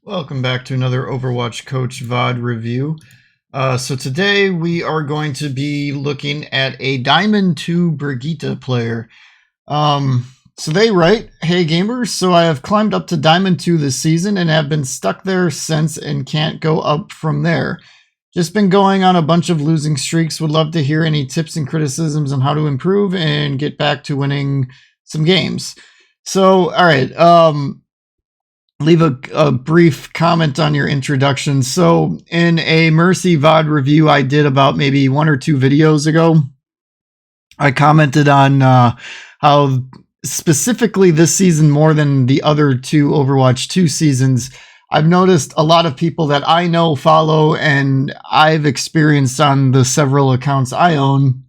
Welcome back to another Overwatch Coach VOD review. So today we are going to be looking at a Diamond 2 Brigitte player. So they write, "Hey gamers, so I have climbed up to Diamond 2 this season and have been stuck there since and can't go up from there. Just been going on a bunch of losing streaks. Would love to hear any tips and criticisms on how to improve and get back to winning some games." So, alright, leave a brief comment on your introduction. So in a Mercy VOD review I did about maybe 1 or 2 videos ago, I commented on how specifically this season, more than the other 2 Overwatch 2 seasons, I've noticed a lot of people that I know, follow, and I've experienced on the several accounts I own,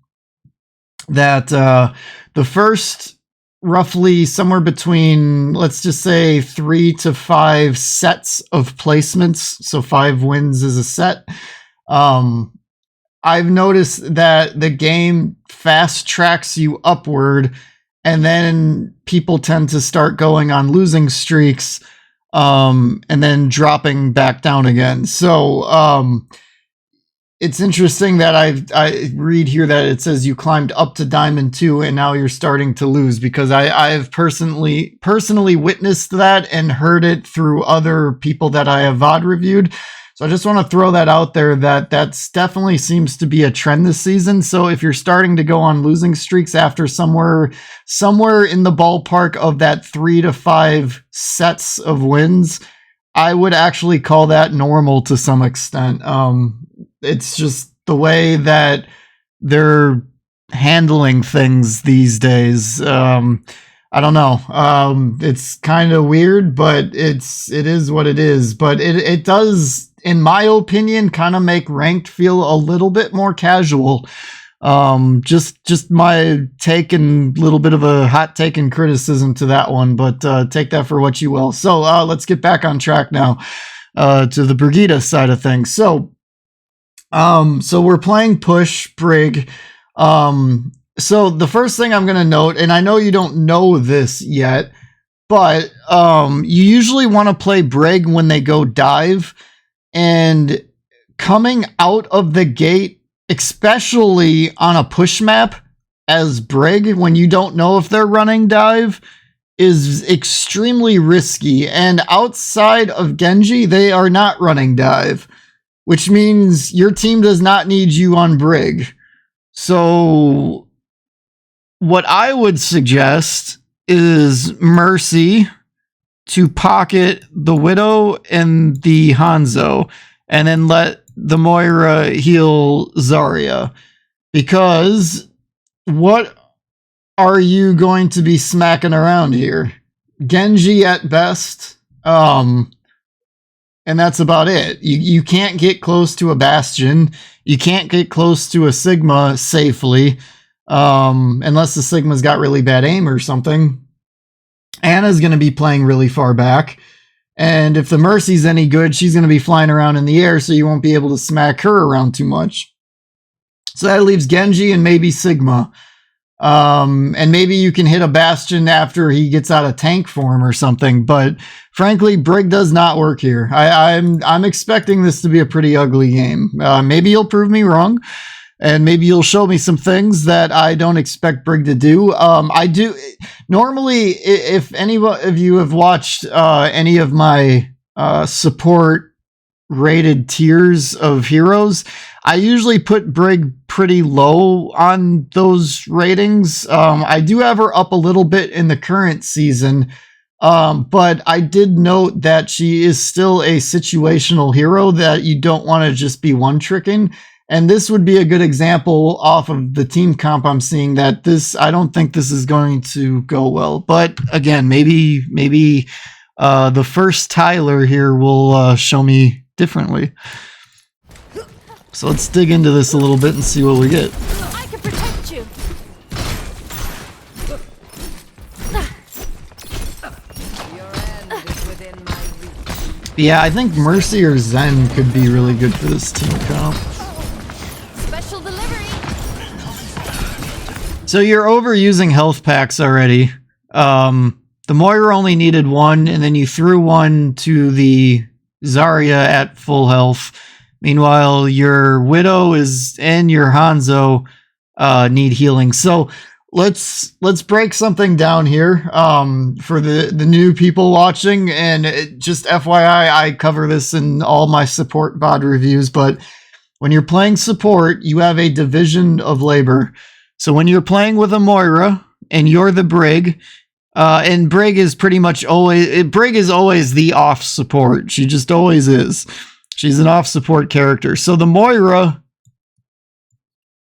that the first roughly somewhere between, let's just say, 3 to 5 sets of placements, so 5 wins is a set, I've noticed that the game fast tracks you upward, and then people tend to start going on losing streaks, and then dropping back down again. So it's interesting that I read here that it says you climbed up to Diamond 2 and now you're starting to lose, because I've personally witnessed that and heard it through other people that I have VOD reviewed. So I just want to throw that out there, that that's definitely seems to be a trend this season. So if you're starting to go on losing streaks after somewhere in the ballpark of that 3 to 5 sets of wins, I would actually call that normal to some extent. It's just the way that they're handling things these days. I don't know. It's kind of weird, but it is what it is. But it does, in my opinion, kind of make ranked feel a little bit more casual. Just my take, and a little bit of a hot take and criticism to that one, but take that for what you will. So let's get back on track now to the Brigitte side of things. So we're playing push Brig. So the first thing I'm going to note, and I know you don't know this yet, but you usually want to play Brig when they go dive, and coming out of the gate, especially on a push map as Brig, when you don't know if they're running dive, is extremely risky. And outside of Genji, they are not running dive, which means your team does not need you on Brig. So what I would suggest is Mercy to pocket the Widow and the Hanzo, and then let the Moira heal Zarya. Because what are you going to be smacking around here? Genji at best, and that's about it. You can't get close to a Bastion. You can't get close to a Sigma safely, unless the Sigma's got really bad aim or something. Anna's going to be playing really far back, and if the Mercy's any good, she's going to be flying around in the air, so you won't be able to smack her around too much. So that leaves Genji and maybe Sigma. And maybe you can hit a Bastion after he gets out of tank form or something, but frankly, Brig does not work here. I'm expecting this to be a pretty ugly game. Maybe you'll prove me wrong, and maybe you'll show me some things that I don't expect Brig to do. I do normally, if any of you have watched any of my support rated tiers of heroes, I usually put Brig pretty low on those ratings. I do have her up a little bit in the current season, but I did note that she is still a situational hero that you don't want to just be one-tricking. And this would be a good example off of the team comp I'm seeing, that I don't think this is going to go well. But again, maybe the first Tyler here will show me differently. So let's dig into this a little bit and see what we get. I can protect you. Your end is within my reach. Yeah, I think Mercy or Zen could be really good for this team comp. Special delivery. So you're overusing health packs already. The Moira only needed 1, and then you threw 1 to the Zarya at full health. Meanwhile, your Widow and your Hanzo need healing. So let's break something down here for the new people watching. And just FYI, I cover this in all my support VOD reviews. But when you're playing support, you have a division of labor. So when you're playing with a Moira and you're the Brig, and Brig is pretty much always the off support. She just always is. She's an off support character. So the Moira,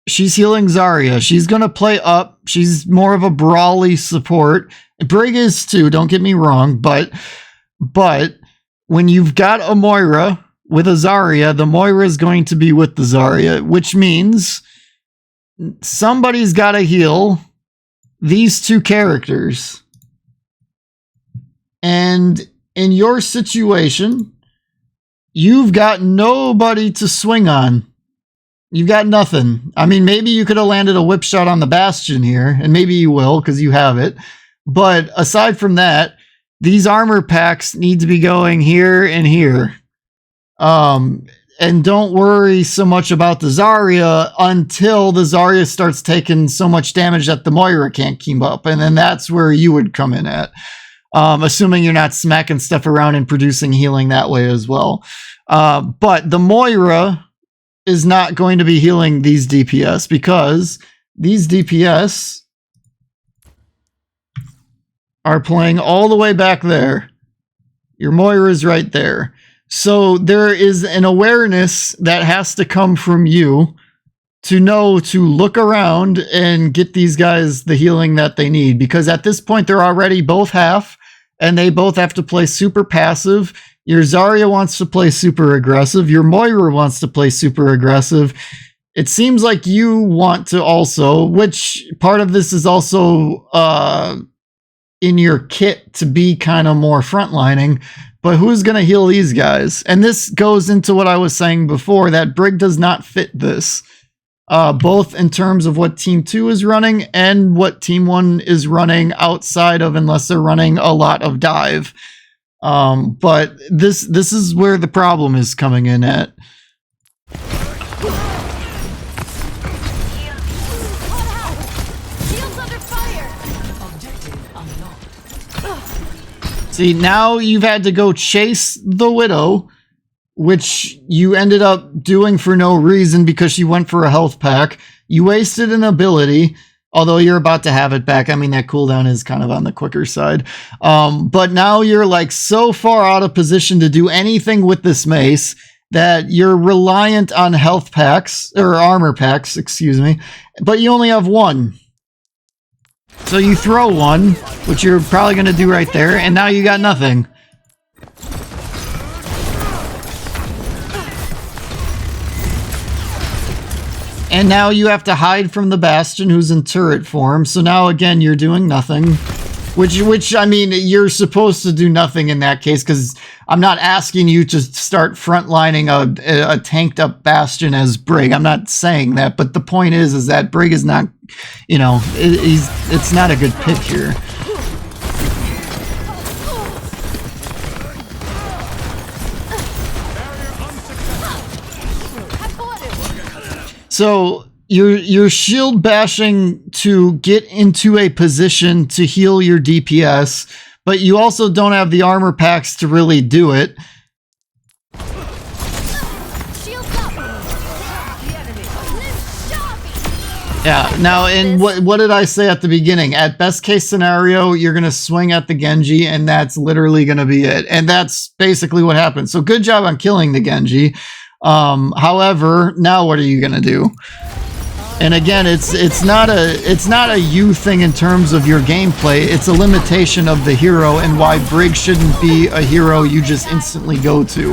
she's healing Zarya. She's going to play up. She's more of a brawly support. Brig is too, don't get me wrong. But when you've got a Moira with a Zarya, the Moira is going to be with the Zarya, which means somebody's got to heal these two characters. And in your situation, you've got nobody to swing on. You've got nothing. I mean, maybe you could have landed a whip shot on the Bastion here, and maybe you will because you have it. But aside from that, these armor packs need to be going here and here. And don't worry so much about the Zarya until the Zarya starts taking so much damage that the Moira can't keep up. And then that's where you would come in at. Assuming you're not smacking stuff around and producing healing that way as well. But the Moira is not going to be healing these DPS because these DPS are playing all the way back there. Your Moira is right there. So there is an awareness that has to come from you to know to look around and get these guys the healing that they need. Because at this point, they're already both half, and they both have to play super passive. Your Zarya wants to play super aggressive. Your Moira wants to play super aggressive. It seems like you want to also, which part of this is also in your kit to be kind of more frontlining. But who's going to heal these guys? And this goes into what I was saying before, that Brig does not fit this. Both in terms of what Team 2 is running and what Team 1 is running outside of, unless they're running a lot of dive. But this is where the problem is coming in at. See, now you've had to go chase the Widow, which you ended up doing for no reason because she went for a health pack. You wasted an ability, although you're about to have it back. I mean, that cooldown is kind of on the quicker side. But now you're like so far out of position to do anything with this mace that you're reliant on health packs, or armor packs, excuse me, but you only have one. So you throw one, which you're probably going to do right there, and now you got nothing. And now you have to hide from the Bastion, who's in turret form. So now, again, you're doing nothing. Which I mean, you're supposed to do nothing in that case, because I'm not asking you to start frontlining a tanked up Bastion as Brig. I'm not saying that, but the point is that Brig is not, you know, it's not a good pick here. So you're shield bashing to get into a position to heal your DPS, but you also don't have the armor packs to really do it. Yeah, now, and what did I say at the beginning? At best case scenario, you're going to swing at the Genji, and that's literally going to be it. And that's basically what happened. So good job on killing the Genji. However, now what are you going to do? And again, it's not a you thing in terms of your gameplay. It's a limitation of the hero and why Brig shouldn't be a hero you just instantly go to.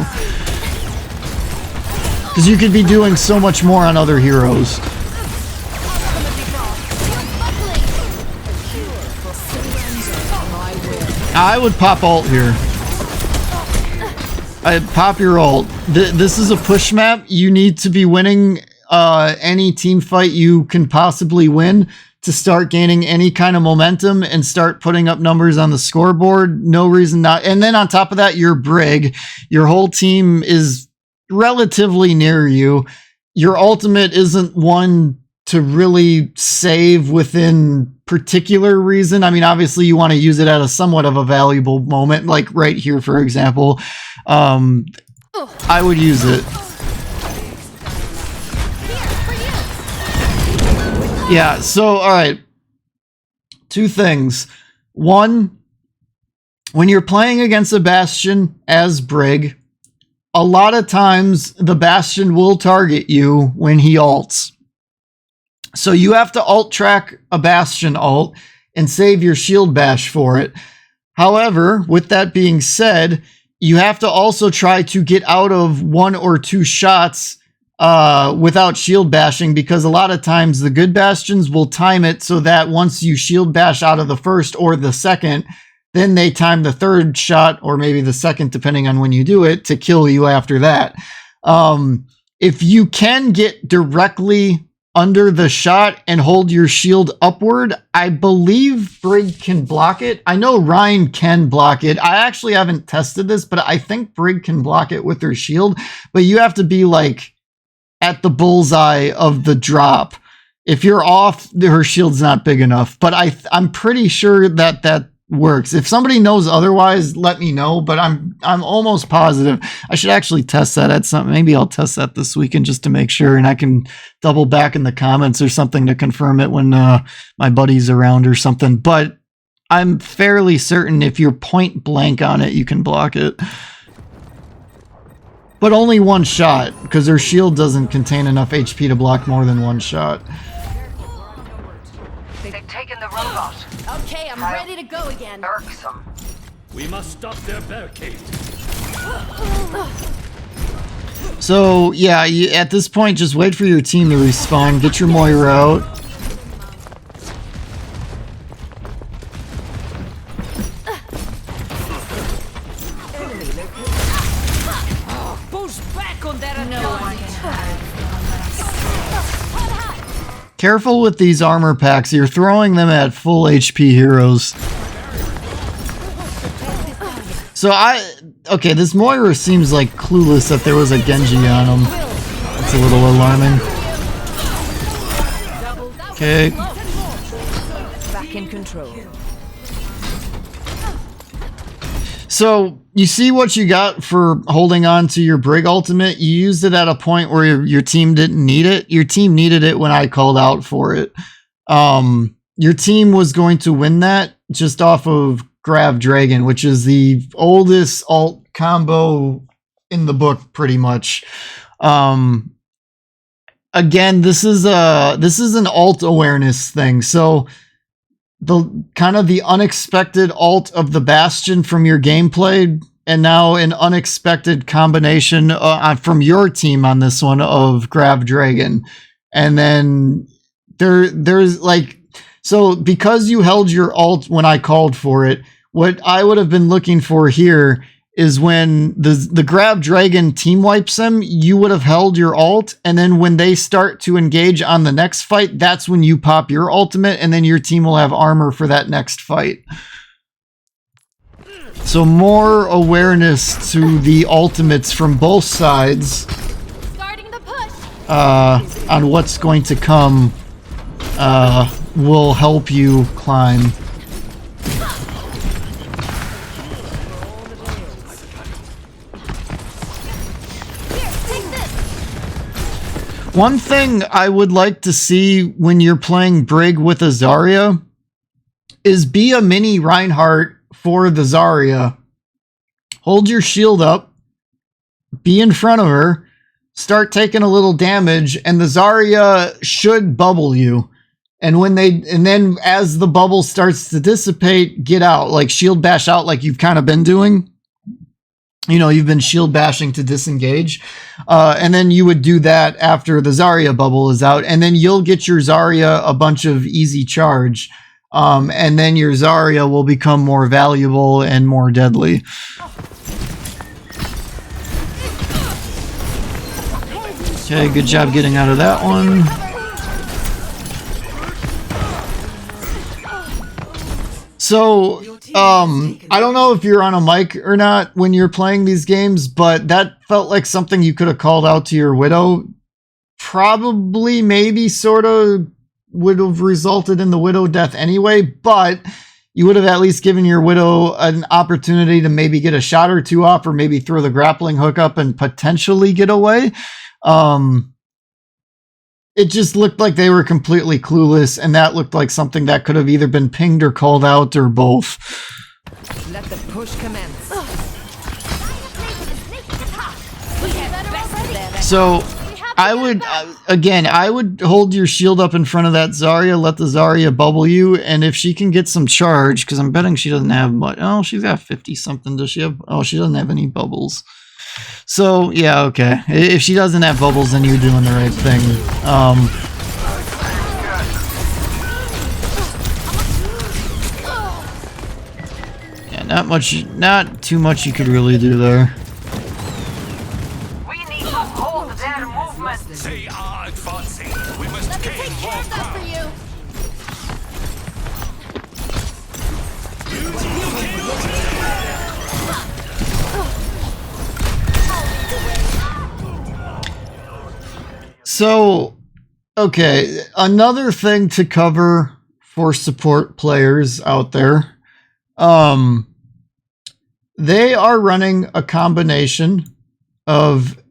Because you could be doing so much more on other heroes. I would pop ult here. I'd pop your ult. This is a push map. You need to be winning any team fight you can possibly win to start gaining any kind of momentum and start putting up numbers on the scoreboard. No reason not. And then on top of that, you're Brig. Your whole team is relatively near you. Your ultimate isn't one to really save within particular reason. I mean, obviously you want to use it at a somewhat of a valuable moment, like right here, for example. I would use it. Yeah, so, all right. Two things. One, when you're playing against a Bastion as Brig, a lot of times the Bastion will target you when he ults. So you have to alt track a Bastion ult and save your shield bash for it. However, with that being said, you have to also try to get out of 1 or 2 shots without shield bashing, because a lot of times the good Bastions will time it so that once you shield bash out of the first or the second, then they time the third shot, or maybe the second, depending on when you do it, to kill you after that. If you can get directly under the shot and hold your shield upward, I believe Brig can block it. I know Ryan can block it. I actually haven't tested this, but I think Brig can block it with her shield, but you have to be like at the bullseye of the drop. If you're off, her shield's not big enough, but I'm pretty sure that that works. If somebody knows otherwise, let me know, but I'm almost positive. I should actually test that at something. Maybe I'll test that this weekend just to make sure, and I can double back in the comments or something to confirm it when my buddy's around or something. But I'm fairly certain if you're point blank on it, you can block it. But only 1 shot, because her shield doesn't contain enough HP to block more than 1 shot. They've taken the robot. Okay, I'm ready to go again. Irksome. We must stop their barricade. So, yeah, at this point, just wait for your team to respawn. Get your Moira out. Push back on that Careful with these armor packs. You're throwing them at full HP heroes. So okay, this Moira seems like clueless that there was a Genji on him. That's a little alarming. Okay. back in control. So, you see what you got for holding on to your Brig ultimate? You used it at a point where your team didn't need it. Your team needed it when I called out for it. Your team was going to win that just off of Grav Dragon, which is the oldest alt combo in the book, pretty much. Again, this is an alt awareness thing. So the kind of the unexpected alt of the Bastion from your gameplay, and now an unexpected combination from your team on this one of Grav Dragon. And then there's like, so because you held your alt when I called for it, what I would have been looking for here is when the Grav Dragon team wipes them, you would have held your alt, and then when they start to engage on the next fight, that's when you pop your ultimate, and then your team will have armor for that next fight. So more awareness to the ultimates from both sides Starting the push. on what's going to come will help you climb. One thing I would like to see when you're playing Brig with a Zarya is be a mini Reinhardt for the Zarya. Hold your shield up, be in front of her, start taking a little damage, and the Zarya should bubble you. And then as the bubble starts to dissipate, get out, like shield bash out like you've kind of been doing. You know, you've been shield bashing to disengage. And then you would do that after the Zarya bubble is out. And then you'll get your Zarya a bunch of easy charge. And then your Zarya will become more valuable and more deadly. Okay, good job getting out of that one. So, I don't know if you're on a mic or not when you're playing these games, but that felt like something you could have called out to your Widow. Probably, maybe, sort of would have resulted in the Widow death anyway, but you would have at least given your Widow an opportunity to maybe get a shot or two off, or maybe throw the grappling hook up and potentially get away. It just looked like they were completely clueless, and that looked like something that could have either been pinged or called out or both. Let the push commence. So I would, again, I would hold your shield up in front of that Zarya, let the Zarya bubble you, and if she can get some charge, because I'm betting she doesn't have much. Oh, she's got 50 something. Does she have? Oh, she doesn't have any bubbles. So, yeah, okay. If she doesn't have bubbles, then you're doing the right thing. Yeah, not too much you could really do there. We need to hold their movement. They are advancing. We must Let me gain take more care of that ground. for you. So, okay, another thing to cover for support players out there. They are running a combination of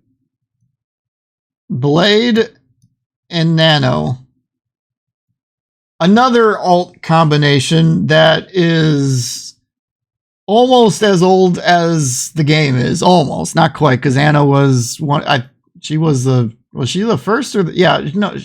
Blade and Nano. Another alt combination that is almost as old as the game is. Almost, not quite, because Anna was one. Was she the first or the, yeah, no.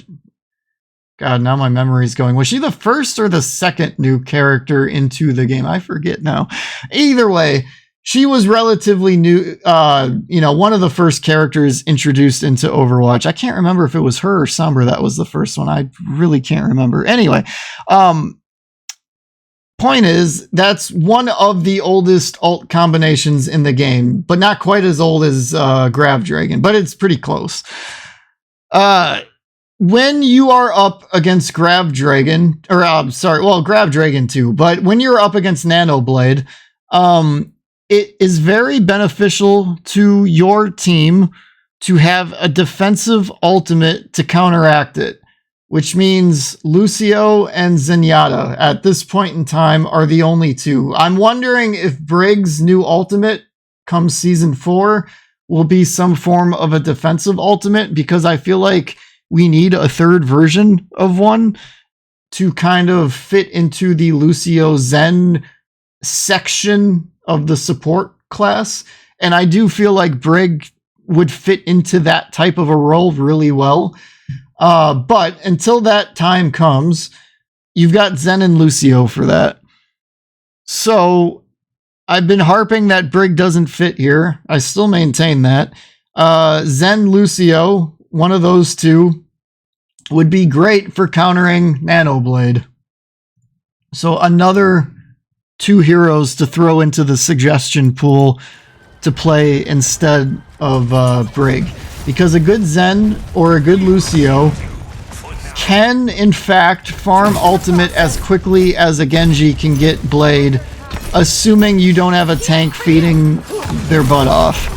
God, now my memory's going. Was she the first or the second new character into the game? I forget now. Either way, she was relatively new, one of the first characters introduced into Overwatch. I can't remember if it was her or Sombra that was the first one. I really can't remember. Anyway, point is, that's one of the oldest alt combinations in the game, but not quite as old as Grav Dragon, but it's pretty close. When you are up against Grav Dragon, or Grav Dragon too, but when you're up against Nano Blade, it is very beneficial to your team to have a defensive ultimate to counteract it, which means Lucio and Zenyatta at this point in time are the only two. I'm wondering if Brig's new ultimate come season 4 will be some form of a defensive ultimate, because I feel like we need a third version of one to kind of fit into the Lucio Zen section of the support class. And I do feel like Brig would fit into that type of a role really well. But until that time comes, you've got Zen and Lucio for that. So I've been harping that Brig doesn't fit here. I still maintain that. Zen, Lucio, one of those two, would be great for countering Nanoblade. So another two heroes to throw into the suggestion pool to play instead of Brig. Because a good Zen or a good Lucio can, in fact, farm ultimate as quickly as a Genji can get Blade, assuming you don't have a tank feeding their butt off.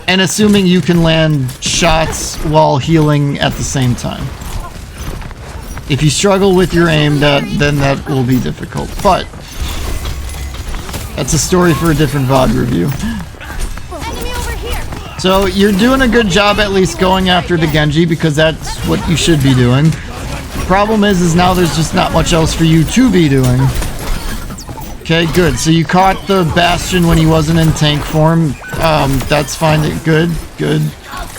And assuming you can land shots while healing at the same time. If you struggle with your aim, then that will be difficult. But that's a story for a different VOD review. Enemy over here. So you're doing a good job at least going after the Genji, because that's what you should be doing. The problem is now there's just not much else for you to be doing. Okay, good. So you caught the Bastion when he wasn't in tank form. That's fine. Good.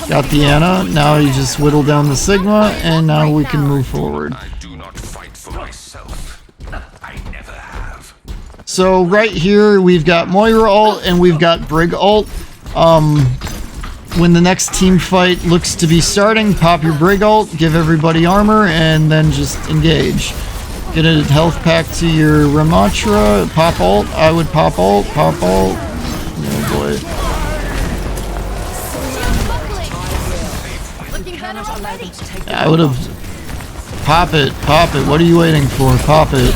Got the Ana. Now you just whittle down the Sigma, and now we can move forward. I do not fight for myself. I never have. So right here, we've got Moira ult, and we've got Brig ult. When the next team fight looks to be starting, pop your Brig ult, give everybody armor, and then just engage. Get a health pack to your Ramatra. Pop ult. I would pop ult. Pop ult. Oh boy. Looking better already. I would have... Pop it. Pop it. What are you waiting for? Pop it.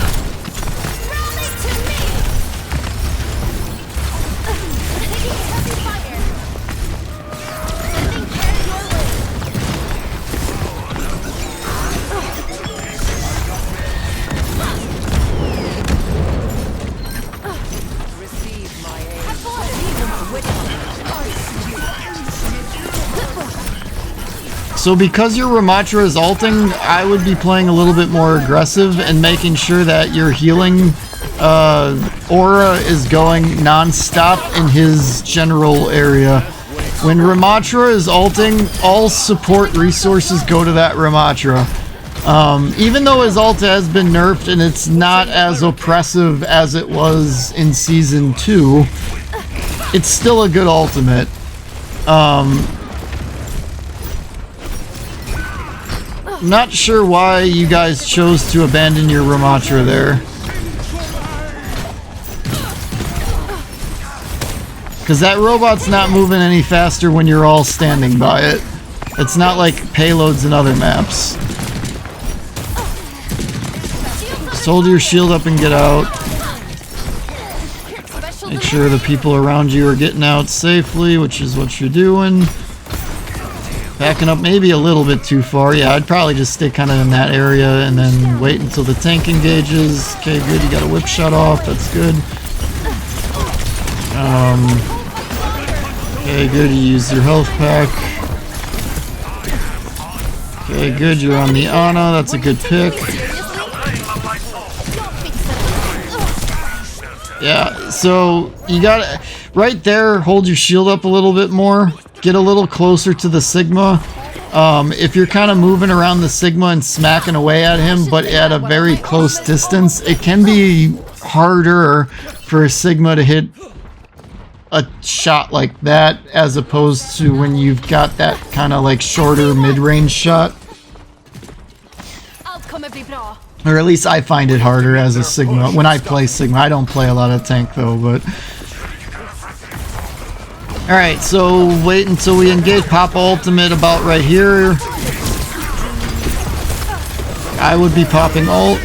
So because your Ramatra is ulting, I would be playing a little bit more aggressive and making sure that your healing aura is going non-stop in his general area. When Ramatra is ulting, all support resources go to that Ramatra. Even though his ult has been nerfed and it's not as oppressive as it was in Season 2, it's still a good ultimate. Not sure why you guys chose to abandon your Ramatra there. Because that robot's not moving any faster when you're all standing by it. It's not like payloads in other maps. Just hold your shield up and get out. Make sure the people around you are getting out safely, which is what you're doing. Backing up maybe a little bit too far. Yeah, I'd probably just stay kind of in that area and then wait until the tank engages. Okay, good. You got a whip shot off. That's good. Okay, good. You use your health pack. Okay, good. You're on the Ana. That's a good pick. Yeah, so you got right there. Hold your shield up a little bit more. Get a little closer to the Sigma. If you're kind of moving around the Sigma and smacking away at him, but at a very close distance, it can be harder for a Sigma to hit a shot like that as opposed to when you've got that kind of like shorter mid-range shot. Or at least I find it harder as a Sigma. When I play Sigma, I don't play a lot of tank though, but... Alright, so wait until we engage. Pop ultimate about right here. I would be popping ult.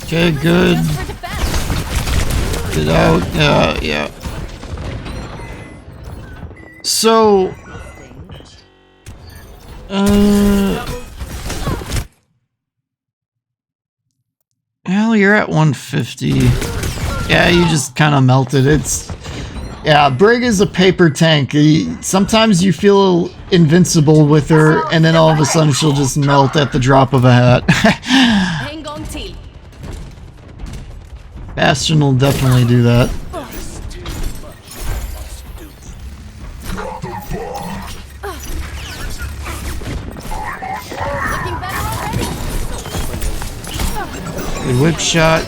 Okay, good. Get out. Yeah. So... Well, you're at 150. Yeah, you just kind of melted. Yeah, Brig is a paper tank. Sometimes you feel invincible with her, and then all of a sudden she'll just melt at the drop of a hat. Bastion will definitely do that. Whip shot.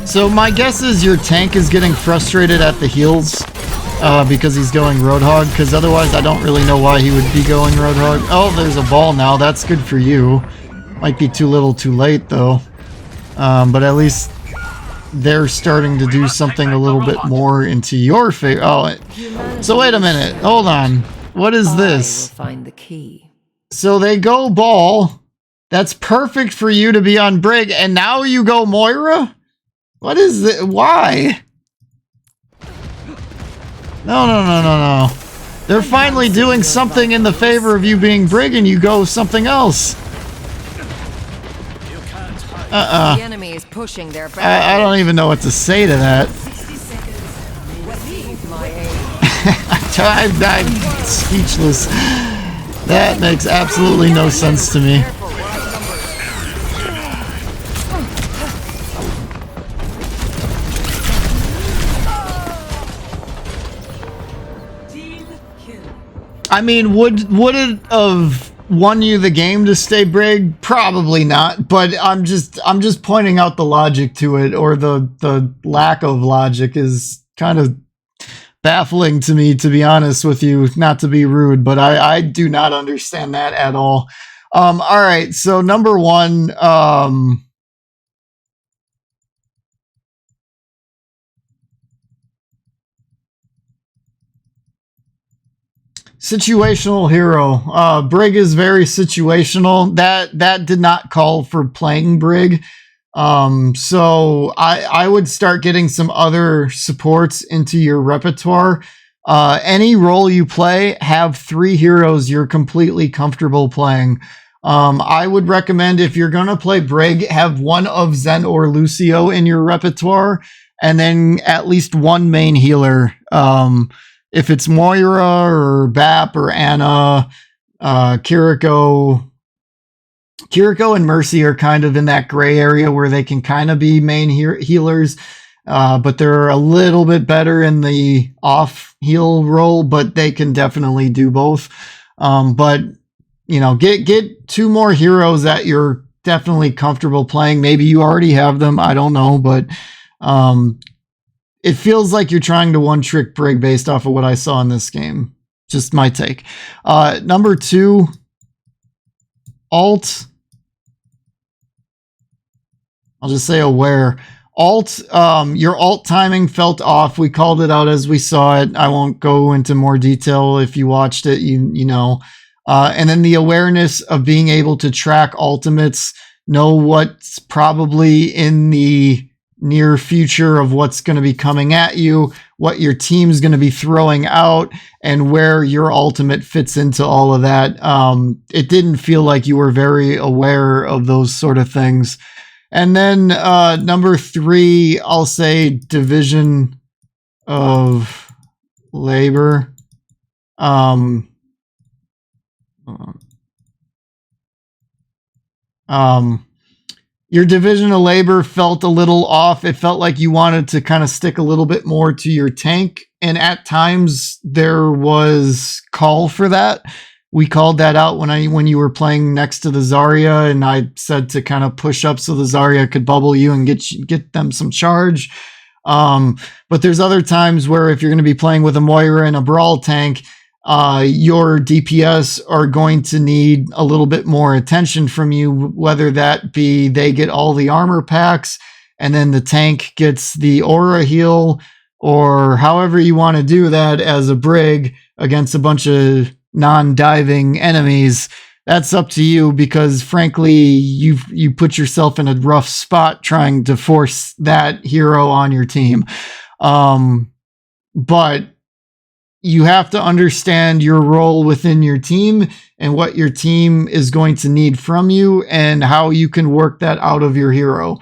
So my guess is your tank is getting frustrated at the heals because he's going Roadhog, because otherwise I don't really know why he would be going Roadhog. Oh, there's a ball now. That's good for you. Might be too little too late though. But at least they're starting to do something a little bit more into your favor. Oh, so wait a minute. Hold on. What is this? Find the key. So they go ball. That's perfect for you to be on Brig, and now you go Moira? What is it? Why? No. They're finally doing something in the favor of you being Brig, and you go something else. The enemy is pushing their back. I don't even know what to say to that. I'm speechless. That makes absolutely no sense to me. I mean, would it have won you the game to stay Brig? Probably not, but I'm just pointing out the logic to it, or the lack of logic is kind of baffling to me, to be honest with you, not to be rude, but I do not understand that at all. All right, so number one, situational hero. Brig is very situational. That did not call for playing Brig. So I would start getting some other supports into your repertoire. Any role you play, have 3 heroes you're completely comfortable playing. I would recommend if you're going to play Brig, have one of Zen or Lucio in your repertoire, and then at least one main healer. If it's Moira or Bap or Anna, Kiriko and Mercy are kind of in that gray area where they can kind of be main healers, but they're a little bit better in the off heal role, but they can definitely do both. But you know, get two more heroes that you're definitely comfortable playing. Maybe you already have them, I don't know, but it feels like you're trying to one-trick Brig based off of what I saw in this game. Just my take. Number 2, alt. I'll just say aware. Alt, your alt timing felt off. We called it out as we saw it. I won't go into more detail. If you watched it, you know. And then the awareness of being able to track ultimates, know what's probably in the near future of what's going to be coming at you, what your team's going to be throwing out, and where your ultimate fits into all of that. It didn't feel like you were very aware of those sort of things. And then number 3, I'll say division of labor. Your division of labor felt a little off. It felt like you wanted to kind of stick a little bit more to your tank, and at times there was call for that. We called that out when you were playing next to the Zarya, and I said to kind of push up so the Zarya could bubble you and get them some charge. But there's other times where if you're going to be playing with a Moira and a Brawl tank, your DPS are going to need a little bit more attention from you, whether that be they get all the armor packs and then the tank gets the aura heal, or however you want to do that as a Brig against a bunch of non-diving enemies. That's up to you, because frankly, you put yourself in a rough spot trying to force that hero on your team. But you have to understand your role within your team and what your team is going to need from you and how you can work that out of your hero.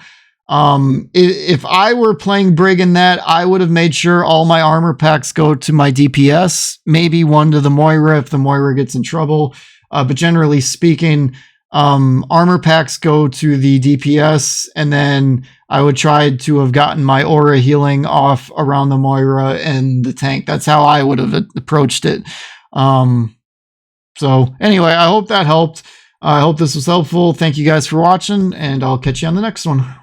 If I were playing Brig in that, I would have made sure all my armor packs go to my DPS, maybe one to the Moira if the Moira gets in trouble. But generally speaking, armor packs go to the DPS, and then I would try to have gotten my aura healing off around the Moira and the tank. That's how I would have approached it. So anyway, I hope that helped. I hope this was helpful. Thank you guys for watching, and I'll catch you on the next one.